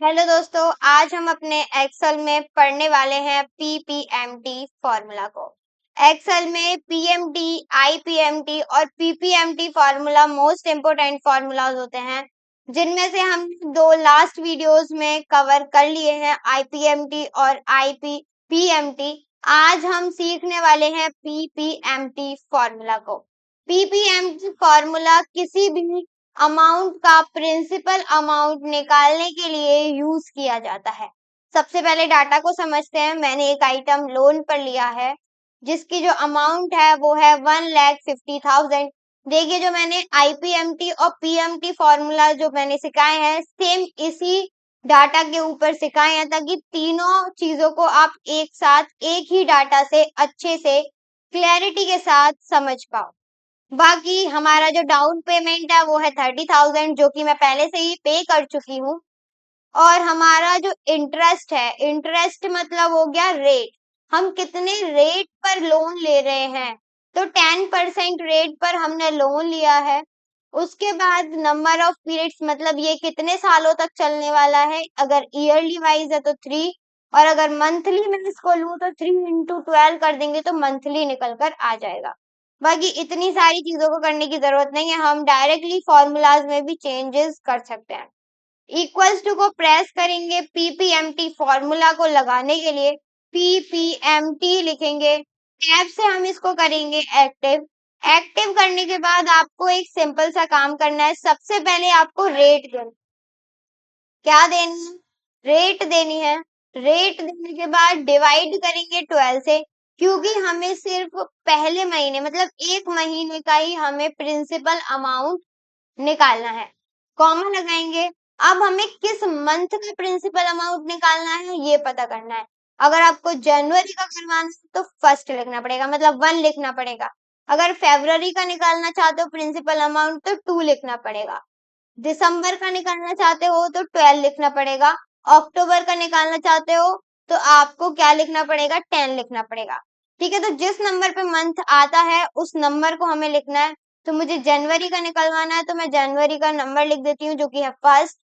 Hello दोस्तों, आज हम अपने एक्सेल में पढ़ने वाले हैं पीपीएमटी फॉर्मूला को। एक्सेल में पीएमटी, आईपीएमटी और PPMT formula most important formulas होते हैं, जिनमें से हम दो लास्ट वीडियोस में कवर कर लिए हैं, आईपीएमटी और आईपीएमटी। आज हम सीखने वाले हैं पीपीएमटी फॉर्मूला को। पीपीएमटी फॉर्मूला किसी भी अमाउंट का प्रिंसिपल अमाउंट निकालने के लिए यूज किया जाता है। सबसे पहले डाटा को समझते हैं। मैंने एक आइटम लोन पर लिया है जिसकी जो अमाउंट है वो है 1,50,000। देखिए, जो मैंने आईपीएमटी और पीएमटी फॉर्मूला जो मैंने सिखाए हैं, सेम इसी डाटा के ऊपर सिखाए हैं ताकि तीनों चीजों को आप एक साथ एक ही डाटा से अच्छे से क्लैरिटी के साथ समझ पाओ। बाकी हमारा जो डाउन पेमेंट है वो है 30,000, जो कि मैं पहले से ही पे कर चुकी हूँ। और हमारा जो इंटरेस्ट है, इंटरेस्ट मतलब हो गया रेट, हम कितने रेट पर लोन ले रहे हैं। तो 10% रेट पर हमने लोन लिया है। उसके बाद नंबर ऑफ पीरियड्स, मतलब ये कितने सालों तक चलने वाला है। अगर ईयरली वाइज है तो 3, और अगर मंथली में इसको लूँ तो 3 × 12 कर देंगे तो मंथली निकल कर आ जाएगा। बाकी इतनी सारी चीजों को करने की जरूरत नहीं है, हम डायरेक्टली फॉर्मूलाज में भी चेंजेस कर सकते हैं। इक्वल्स टू को प्रेस करेंगे, पीपीएमटी फॉर्मूला को लगाने के लिए पीपीएमटी लिखेंगे। टैब से हम इसको करेंगे एक्टिव। एक्टिव करने के बाद आपको एक सिंपल सा काम करना है। सबसे पहले आपको रेट देना, क्या देनी है, रेट देनी है। रेट देने के बाद डिवाइड करेंगे 12 से, क्योंकि हमें सिर्फ पहले महीने मतलब एक महीने का ही हमें प्रिंसिपल अमाउंट निकालना है। कॉमा लगाएंगे। अब हमें किस मंथ का प्रिंसिपल अमाउंट निकालना है ये पता करना है। अगर आपको जनवरी का करवाना है तो फर्स्ट लिखना पड़ेगा, मतलब 1 लिखना पड़ेगा। अगर फरवरी का निकालना चाहते हो प्रिंसिपल अमाउंट तो 2 लिखना पड़ेगा। दिसंबर का निकालना चाहते हो तो 12 लिखना पड़ेगा। अक्टूबर का निकालना चाहते हो तो आपको क्या लिखना पड़ेगा, 10 लिखना पड़ेगा। ठीक है, तो जिस नंबर पे मंथ आता है उस नंबर को हमें लिखना है। तो मुझे जनवरी का निकलवाना है तो मैं जनवरी का नंबर लिख देती हूँ, जो कि है फर्स्ट।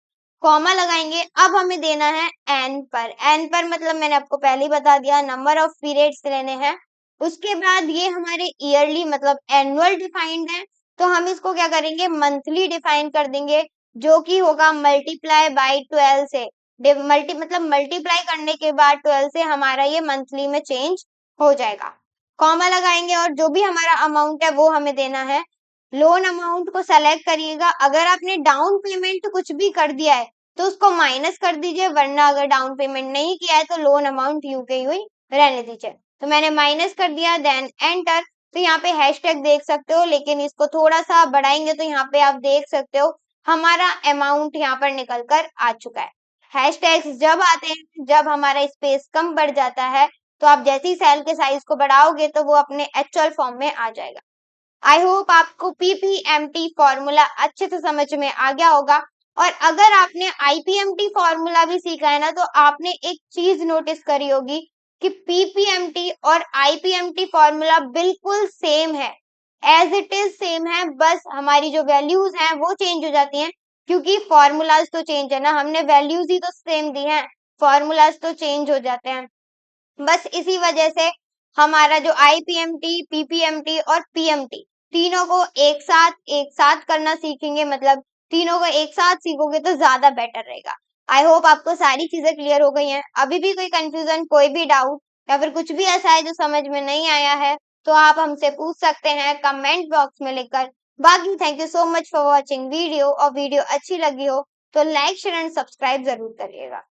कॉमा लगाएंगे। अब हमें देना है एन पर। एन पर मतलब मैंने आपको पहले ही बता दिया, नंबर ऑफ पीरियड्स लेने हैं। उसके बाद ये हमारे ईयरली मतलब एनुअल डिफाइंड है, तो हम इसको क्या करेंगे, मंथली डिफाइन कर देंगे, जो कि होगा मल्टीप्लाई बाय 12 से। मल्टीप्लाई करने के बाद 12 से हमारा ये मंथली में चेंज हो जाएगा। कॉमा लगाएंगे और जो भी हमारा अमाउंट है वो हमें देना है। लोन अमाउंट को सेलेक्ट करिएगा। अगर आपने डाउन पेमेंट कुछ भी कर दिया है तो उसको माइनस कर दीजिए, वरना अगर डाउन पेमेंट नहीं किया है तो लोन अमाउंट यूं के यूं ही रहने दीजिए। तो मैंने माइनस कर दिया, देन एंटर। तो यहाँ पे हैशटैग देख सकते हो, लेकिन इसको थोड़ा सा बढ़ाएंगे तो यहाँ पे आप देख सकते हो हमारा अमाउंट यहाँ पर निकल कर आ चुका है। हैशटैग्स जब आते हैं, जब हमारा स्पेस कम बढ़ जाता है, तो आप जैसे ही सेल के साइज को बढ़ाओगे तो वो अपने एक्चुअल फॉर्म में आ जाएगा। आई होप आपको पीपीएमटी फॉर्मूला अच्छे से समझ में आ गया होगा। और अगर आपने आईपीएमटी फॉर्मूला भी सीखा है ना, तो आपने एक चीज नोटिस करी होगी कि पीपीएमटी और आईपीएमटी फॉर्मूला बिल्कुल सेम है, एज इट इज सेम है। बस हमारी जो वैल्यूज हैं वो चेंज हो जाती हैं, क्योंकि फॉर्मूलाज तो चेंज है ना, हमने वैल्यूज ही तो सेम दी हैं, फॉर्मूलाज तो चेंज हो जाते हैं। बस इसी वजह से हमारा जो आईपीएमटी, पीपीएमटी और पीएमटी, तीनों को एक साथ करना सीखेंगे, मतलब तीनों को एक साथ सीखोगे तो ज्यादा बेटर रहेगा। आई होप आपको सारी चीजें क्लियर हो गई हैं। अभी भी कोई कंफ्यूजन, कोई भी डाउट या फिर कुछ भी ऐसा है जो समझ में नहीं आया है तो आप हमसे पूछ सकते हैं कमेंट बॉक्स में लिखकर। बाकी thank you so much for watching video, और वीडियो अच्छी लगी हो तो लाइक शेयर एंड सब्सक्राइब जरूर करिएगा।